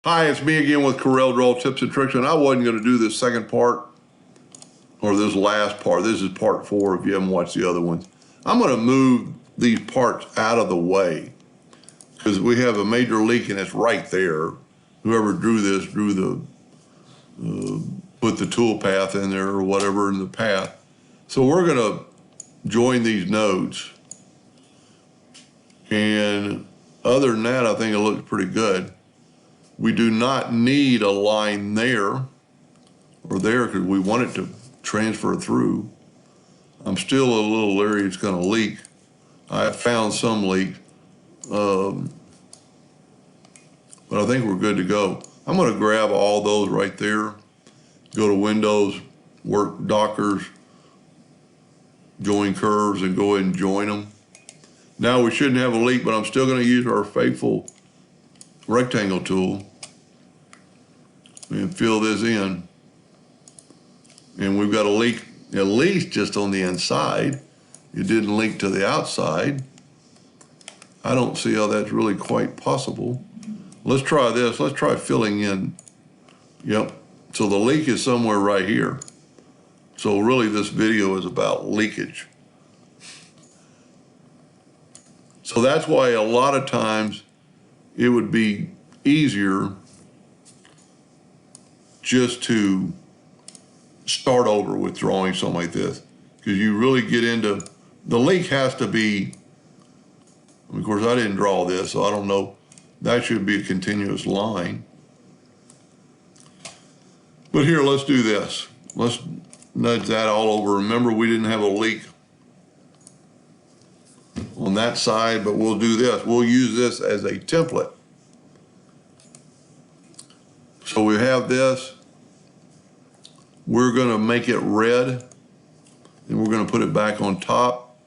Hi, it's me again with Corel Draw Tips and Tricks, and I wasn't going to do this second part or this last part. This is part 4 if you haven't watched the other ones. I'm going to move these parts out of the way because we have a major leak and it's right there. Whoever drew this drew the, put the tool path in there or whatever in the path. So we're going to join these nodes. And other than that, I think it looks pretty good. We do not need a line there or there because we want it to transfer through. I'm still a little leery it's going to leak. I found some leak, but I think we're good to go. I'm going to grab all those right there, go to Windows, work Dockers, join curves, and go ahead and join them. Now we shouldn't have a leak, but I'm still going to use our faithful rectangle tool and fill this in. And we've got a leak at least just on the inside. It didn't leak to the outside. I don't see how that's really quite possible. Let's try this. Let's try filling in. Yep. So the leak is somewhere right here. So really this video is about leakage. So that's why a lot of times it would be easier just to start over with drawing something like this, because you really get into, the leak has to be, of course I didn't draw this, so I don't know, that should be a continuous line. But here, let's do this. Let's nudge that all over. Remember, we didn't have a leak on that side, but we'll do this. We'll use this as a template. So we have this. We're going to make it red, and we're going to put it back on top.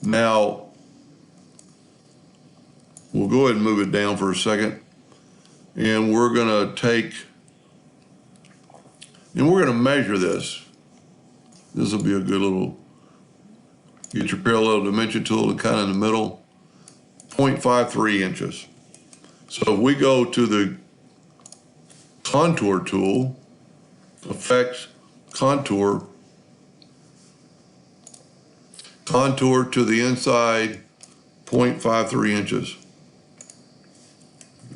Now, we'll go ahead and move it down for a second, and we're going to take, and we're going to measure this. This will be a good little, get your parallel dimension tool kind of in the middle, 0.53 inches. So if we go to the contour tool, effects, contour to the inside, 0.53 inches.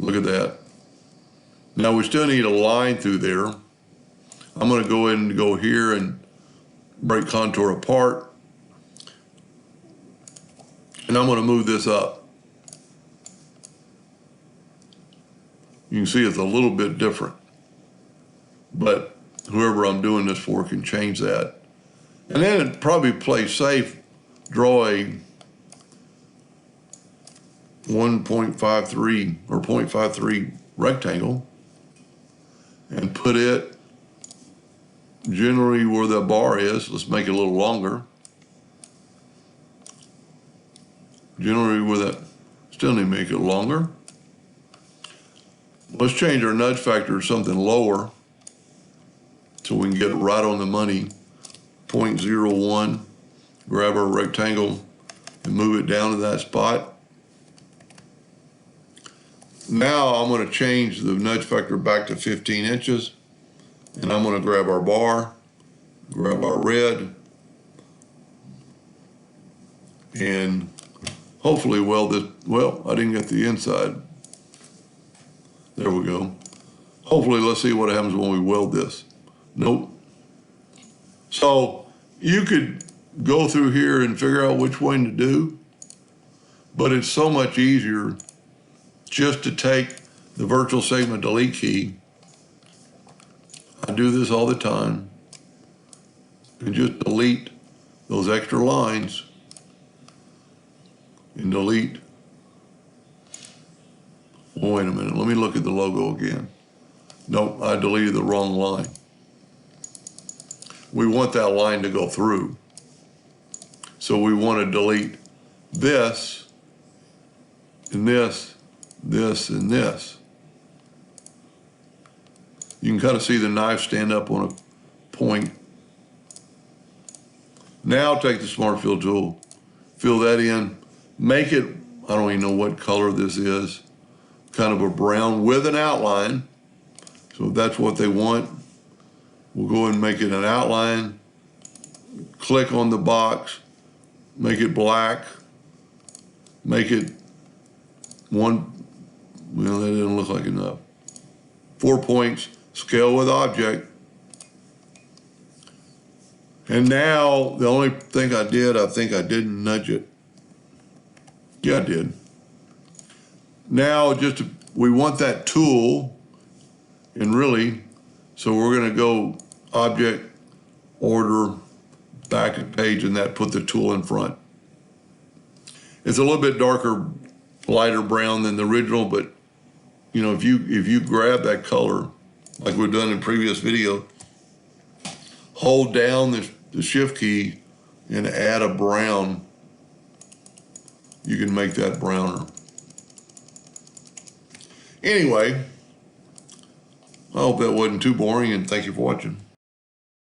Look at that. Now we still need a line through there. I'm going to go ahead and go here and break contour apart. And I'm going to move this up. You can see it's a little bit different, but whoever I'm doing this for can change that. And then it probably plays safe, draw a 1.53 or 0.53 rectangle and put it generally where the bar is. Let's make it a little longer. Generally where that, still need to make it longer. Let's change our nudge factor to something lower so we can get it right on the money. 0.01, grab our rectangle and move it down to that spot. Now I'm going to change the nudge factor back to 15 inches, and I'm going to grab our bar, grab our red, and hopefully weld this. Well, I didn't get the inside. There we go. Hopefully, let's see what happens when we weld this. Nope. So you could go through here and figure out which one to do, but it's so much easier just to take the virtual segment delete key. I do this all the time, and just delete those extra lines and delete. Oh, wait a minute, let me look at the logo again. Nope, I deleted the wrong line. We want that line to go through. So we want to delete this, and this, this, and this. You can kind of see the knife stand up on a point. Now take the Smart Fill tool, fill that in, make it, I don't even know what color this is. kind of a brown with an outline. So if that's what they want, we'll go ahead and make it an outline. Click on the box, make it black, make it one, well, that didn't look like enough. 4 points, scale with object. And now, the only thing I think I didn't nudge it. Yeah, I did. Now, we want that tool, and really, so we're gonna go object, order, back a page, and that put the tool in front. It's a little bit darker, lighter brown than the original, but you know, if you grab that color, like we've done in previous video, hold down the shift key and add a brown, you can make that browner. Anyway, I hope that wasn't too boring, and thank you for watching.